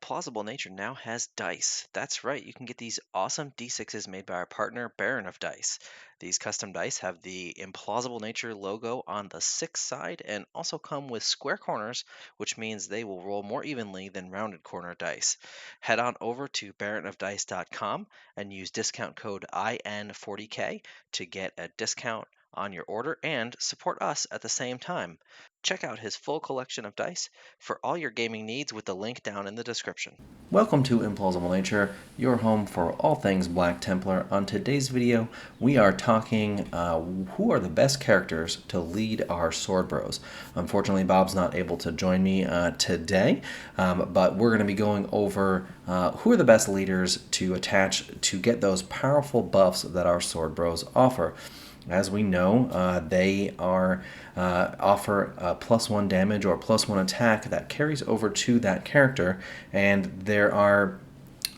Implausible Nature now has dice. That's right, you can get these awesome D6s made by our partner, Baron of Dice. These custom dice have the Implausible Nature logo on the sixth side and also come with square corners, which means they will roll more evenly than rounded corner dice. Head on over to baronofdice.com and use discount code IN40K to get a discount on your order and support us at the same time. Check out his full collection of dice for all your gaming needs with the link down in the description. Welcome to Implausible Nature, your home for all things Black Templar. On today's video, we are talking who are the best characters to lead our sword bros. Unfortunately, Bob's not able to join me today, but we're going to be going over who are the best leaders to attach to get those powerful buffs that our sword bros offer. As we know, they offer +1 damage or +1 attack that carries over to that character, and there are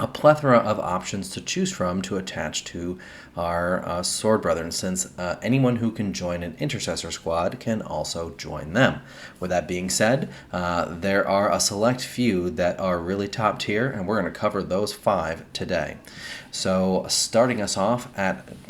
a plethora of options to choose from to attach to our sword brethren, since anyone who can join an intercessor squad can also join them. With that being said, there are a select few that are really top tier, and we're going to cover those 5 today. So starting us off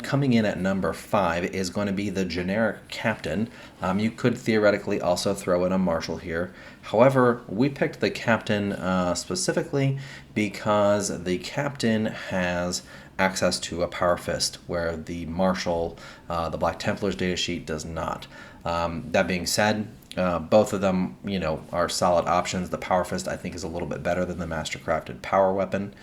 coming in at number 5 is going to be the generic captain. You could theoretically also throw in a marshal here. However, we picked the captain specifically because the captain has access to a power fist, where the marshal, the Black Templar's datasheet, does not. That being said, both of them, are solid options. The power fist, I think, is a little bit better than the mastercrafted power weapon.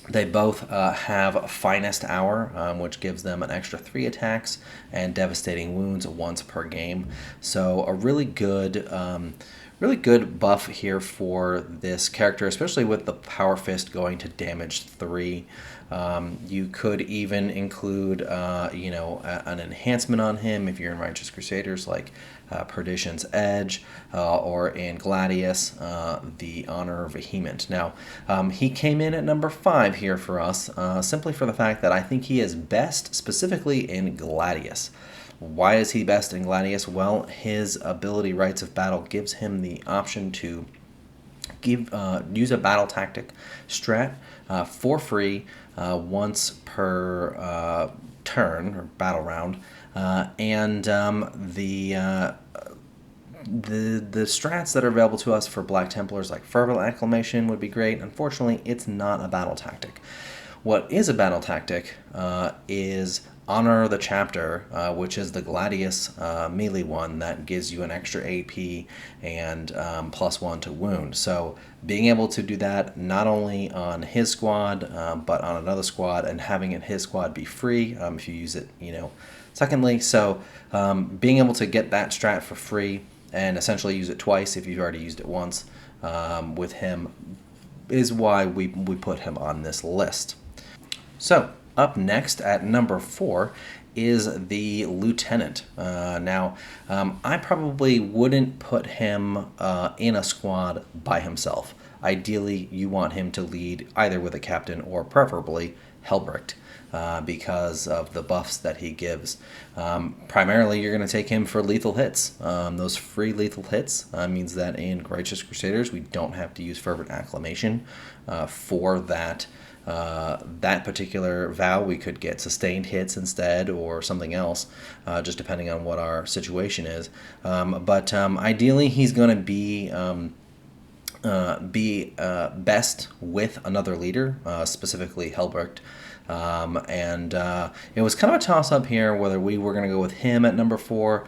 They both have Finest Hour, which gives them an extra 3 attacks and devastating wounds once per game. So a really good buff here for this character, especially with the Power Fist going to damage 3. You could even include, an enhancement on him if you're in Righteous Crusaders, like Perdition's Edge, or in Gladius, the Honor Vehement. Now, he came in at number 5 here for us, simply for the fact that I think he is best specifically in Gladius. Why is he best in Gladius? Well, his ability Rites of Battle gives him the option to use a battle tactic strat for free once per turn or battle round, and the strats that are available to us for Black Templars, like Fervent Acclamation, would be great. Unfortunately, it's not a battle tactic. What is a battle tactic is Honor the Chapter, which is the Gladius melee one that gives you an extra AP and +1 to wound. So being able to do that not only on his squad, but on another squad, and having his squad be free if you use it, secondly. So being able to get that strat for free and essentially use it twice if you've already used it once with him is why we put him on this list. So up next at number 4 is the Lieutenant. Now, I probably wouldn't put him in a squad by himself. Ideally, you want him to lead either with a captain or preferably Helbrecht, because of the buffs that he gives. Primarily, you're going to take him for lethal hits. Those free lethal hits means that in Righteous Crusaders, we don't have to use Fervent Acclamation for that particular vow. We could get sustained hits instead, or something else, just depending on what our situation is. But ideally, he's going to be best with another leader, specifically Helbrecht. And it was kind of a toss-up here whether we were going to go with him at number 4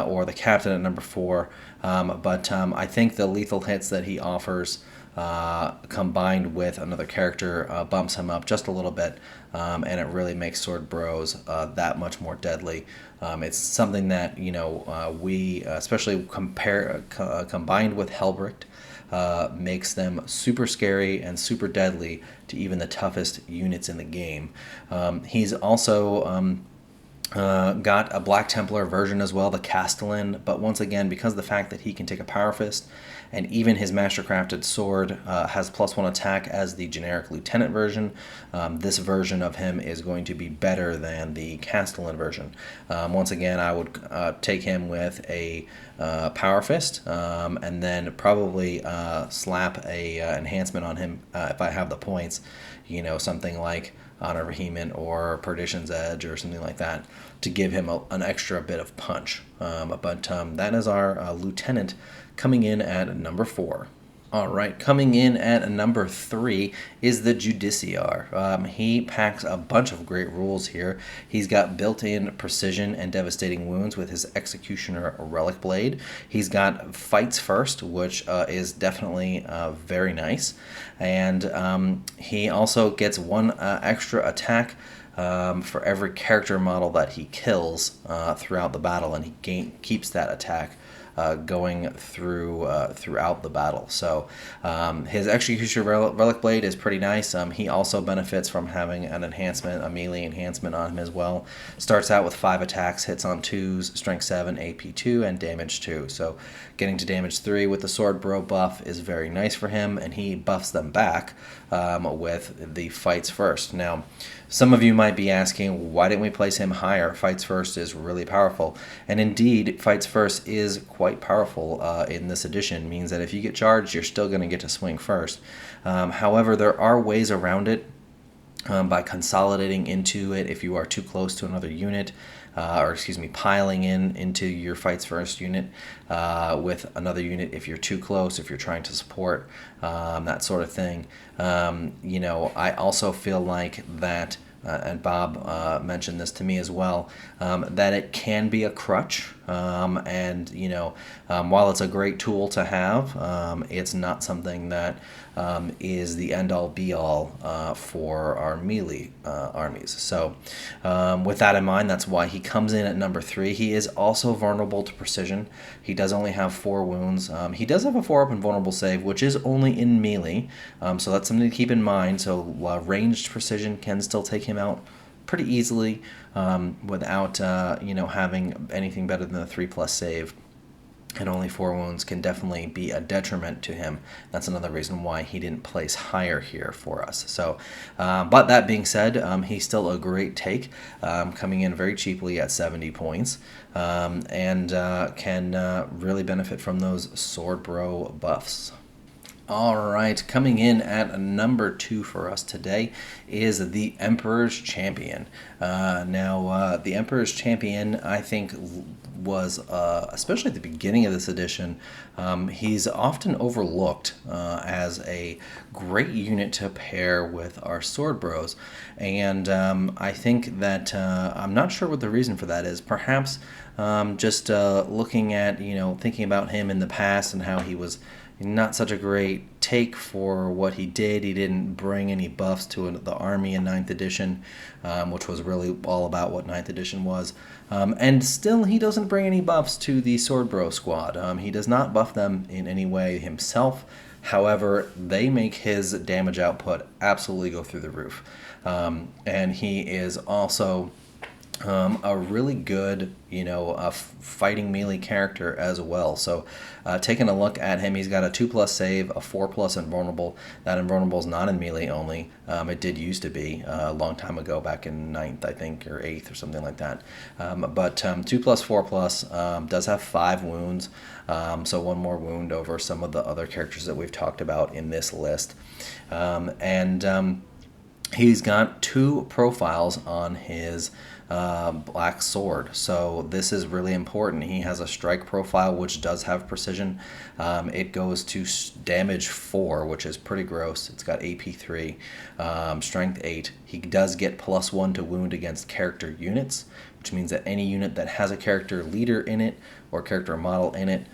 or the captain at number 4. But I think the lethal hits that he offers, combined with another character, bumps him up just a little bit, and it really makes Sword Bros that much more deadly. It's something that we, especially combined with Helbrecht, makes them super scary and super deadly to even the toughest units in the game. He's also got a Black Templar version as well, the Castellan, but once again, because of the fact that he can take a Power Fist, and even his Mastercrafted Sword has +1 attack as the generic Lieutenant version, this version of him is going to be better than the Castellan version. Once again, I would take him with a Power Fist, and then probably slap a enhancement on him if I have the points. Something like Honor Vehement or Perdition's Edge or something like that to give him an extra bit of punch. But that is our lieutenant coming in at number 4. All right, coming in at number 3 is the Judiciar. He packs a bunch of great rules here. He's got built-in precision and devastating wounds with his Executioner Relic Blade. He's got Fights First, which is definitely very nice. And he also gets one extra attack for every character model that he kills throughout the battle, and he keeps that attack going throughout the battle. So his Executioner Relic Blade is pretty nice. He also benefits from having an enhancement, a melee enhancement on him as well. Starts out with 5 attacks, hits on 2s, strength 7, AP 2, and damage 2. So getting to damage 3 with the Sword Bro buff is very nice for him, and he buffs them back with the Fights First. Now, some of you might be asking, why didn't we place him higher? Fights First is really powerful. And indeed, Fights First is quite powerful in this edition. It means that if you get charged, you're still going to get to swing first. However, there are ways around it by consolidating into it if you are too close to another unit. Piling into your Fights First unit with another unit if you're too close, if you're trying to support, that sort of thing. I also feel like that, and Bob mentioned this to me as well, that it can be a crutch. While it's a great tool to have, it's not something that is the end-all be-all for our melee armies. So with that in mind, that's why he comes in at number 3. He is also vulnerable to precision. He does only have 4 wounds. He does have a 4-up invulnerable save, which is only in melee, so that's something to keep in mind. So ranged precision can still take him out pretty easily without having anything better than a 3+ save. And only 4 wounds can definitely be a detriment to him. That's another reason why he didn't place higher here for us. So, but that being said, he's still a great take, coming in very cheaply at 70 points, and can really benefit from those Sword Bro buffs. All right, coming in at number 2 for us today is the Emperor's Champion. The Emperor's Champion, I think, was, especially at the beginning of this edition, he's often overlooked as a great unit to pair with our Sword Bros. And I think that, I'm not sure what the reason for that is. Perhaps just looking at, thinking about him in the past and how he was not such a great take for what he did. He didn't bring any buffs to the army in 9th edition, which was really all about what 9th edition was. And still, he doesn't bring any buffs to the Sword Bro squad. He does not buff them in any way himself. However, they make his damage output absolutely go through the roof. And he is also a really good, fighting melee character as well. So taking a look at him, he's got a 2+ save, a 4+ invulnerable. That invulnerable is not in melee only. It did used to be a long time ago, back in 9th, I think, or 8th or something like that. But 2+, 4+, does have 5 wounds, so 1 more wound over some of the other characters that we've talked about in this list. He's got 2 profiles on his black sword, so this is really important. He has a strike profile which does have precision. It goes to damage 4, which is pretty gross. It's got AP 3, strength 8. He does get +1 to wound against character units, which means that any unit that has a character leader in it or character model in it,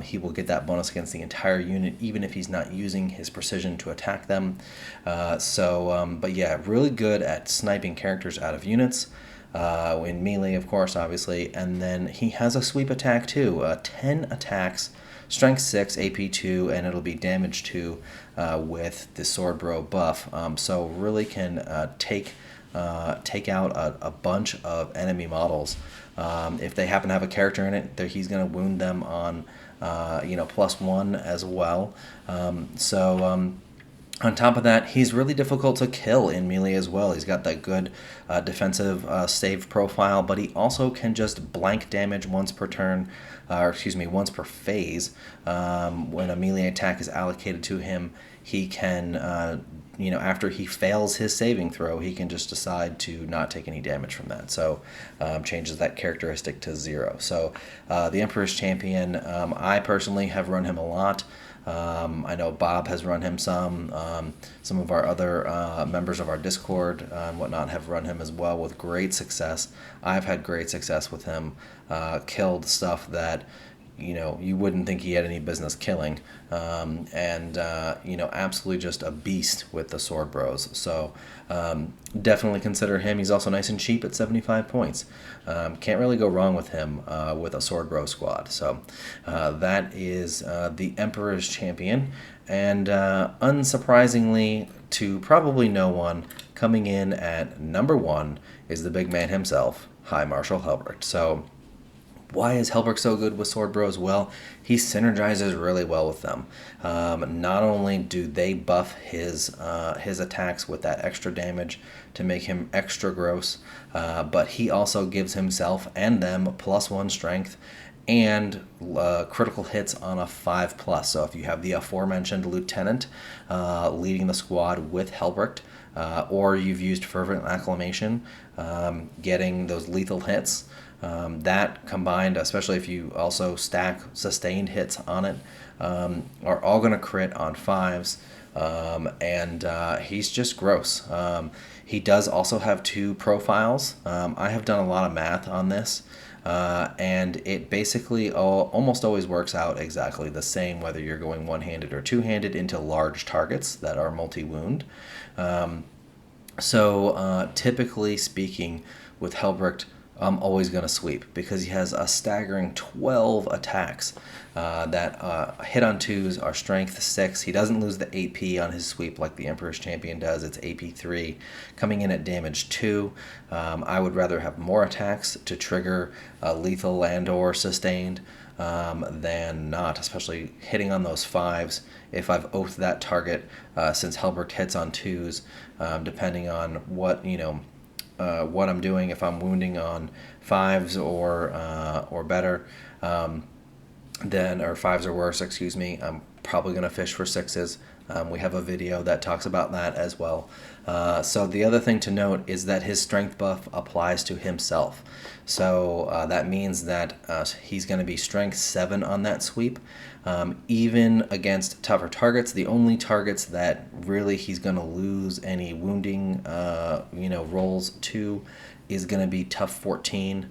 he will get that bonus against the entire unit, even if he's not using his precision to attack them. But yeah, really good at sniping characters out of units. In melee, of course, obviously. And then he has a sweep attack too. 10 attacks, strength 6, AP 2, and it'll be damage 2 with the Sword Bro buff. So really can take out a bunch of enemy models. If they happen to have a character in it, he's going to wound them on +1 as well. On top of that, he's really difficult to kill in melee as well. He's got that good defensive save profile, but he also can just blank damage once per turn, or excuse me, once per phase. When a melee attack is allocated to him, he can, after he fails his saving throw, he can just decide to not take any damage from that. So changes that characteristic to 0. So the Emperor's Champion, I personally have run him a lot. I know Bob has run him some. Some of our other members of our Discord and whatnot have run him as well with great success. I've had great success with him. Killed stuff that you wouldn't think he had any business killing, and absolutely just a beast with the Sword Bros. So definitely consider him. He's also nice and cheap at 75 points. Can't really go wrong with him with a Sword Bro squad. So that is the Emperor's Champion, and unsurprisingly to probably no one, coming in at number 1 is the big man himself, High Marshal Helbrecht. So why is Helbrecht so good with Sword Bros? Well, he synergizes really well with them. Not only do they buff his attacks with that extra damage to make him extra gross, but he also gives himself and them +1 strength and critical hits on a 5+. So if you have the aforementioned lieutenant leading the squad with Helbrecht, or you've used Fervent Acclamation, getting those lethal hits, that combined, especially if you also stack sustained hits on it, are all going to crit on 5s, and he's just gross. He does also have 2 profiles. I have done a lot of math on this, and it basically almost always works out exactly the same whether you're going one-handed or two-handed into large targets that are multi-wound. So typically speaking, with Helbrecht, I'm always going to sweep because he has a staggering 12 attacks that hit on 2s are strength 6. He doesn't lose the AP on his sweep like the Emperor's Champion does. It's AP 3, coming in at damage 2. I would rather have more attacks to trigger lethal and or sustained than not, especially hitting on those 5s. If I've oathed that target, since Helbrecht hits on 2s, depending on what what I'm doing, if I'm wounding on 5s or better, then, or 5s or worse, excuse me, I'm probably going to fish for 6s. We have a video that talks about that as well. So the other thing to note is that his strength buff applies to himself. So that means that he's going to be strength 7 on that sweep. Even against tougher targets, the only targets that really he's going to lose any wounding rolls to is going to be tough 14,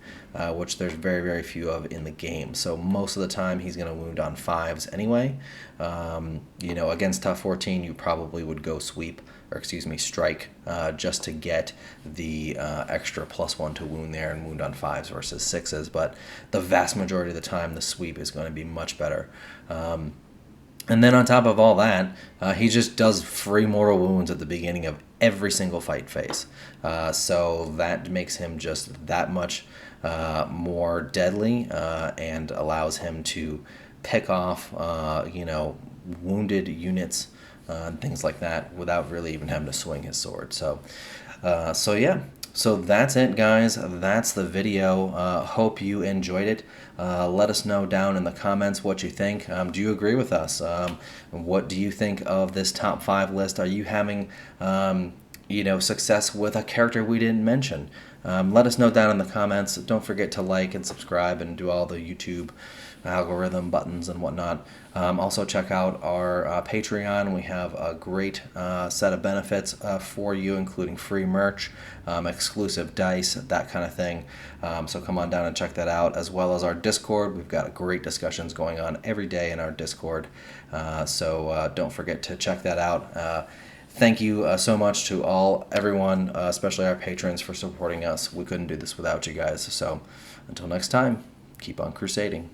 which there's very, very few of in the game. So most of the time he's going to wound on 5s anyway. Against tough 14 you probably would go sweep, or excuse me, strike, just to get the extra +1 to wound there and wound on 5s versus 6s. But the vast majority of the time the sweep is going to be much better. And then on top of all that, he just does free mortal wounds at the beginning of every single fight phase. So that makes him just that much more deadly, and allows him to pick off, wounded units and things like that without really even having to swing his sword. So yeah. So that's it, guys. That's the video. Hope you enjoyed it. Let us know down in the comments what you think. Do you agree with us? What do you think of this top 5 list? Are you having success with a character we didn't mention? Let us know down in the comments. Don't forget to like and subscribe and do all the YouTube algorithm buttons and whatnot. Also check out our Patreon. We have a great set of benefits for you, including free merch, exclusive dice, that kind of thing. So come on down and check that out, as well as our Discord. We've got great discussions going on every day in our Discord. So don't forget to check that out. Thank you so much to everyone, especially our patrons, for supporting us. We couldn't do this without you guys. So until next time, keep on crusading.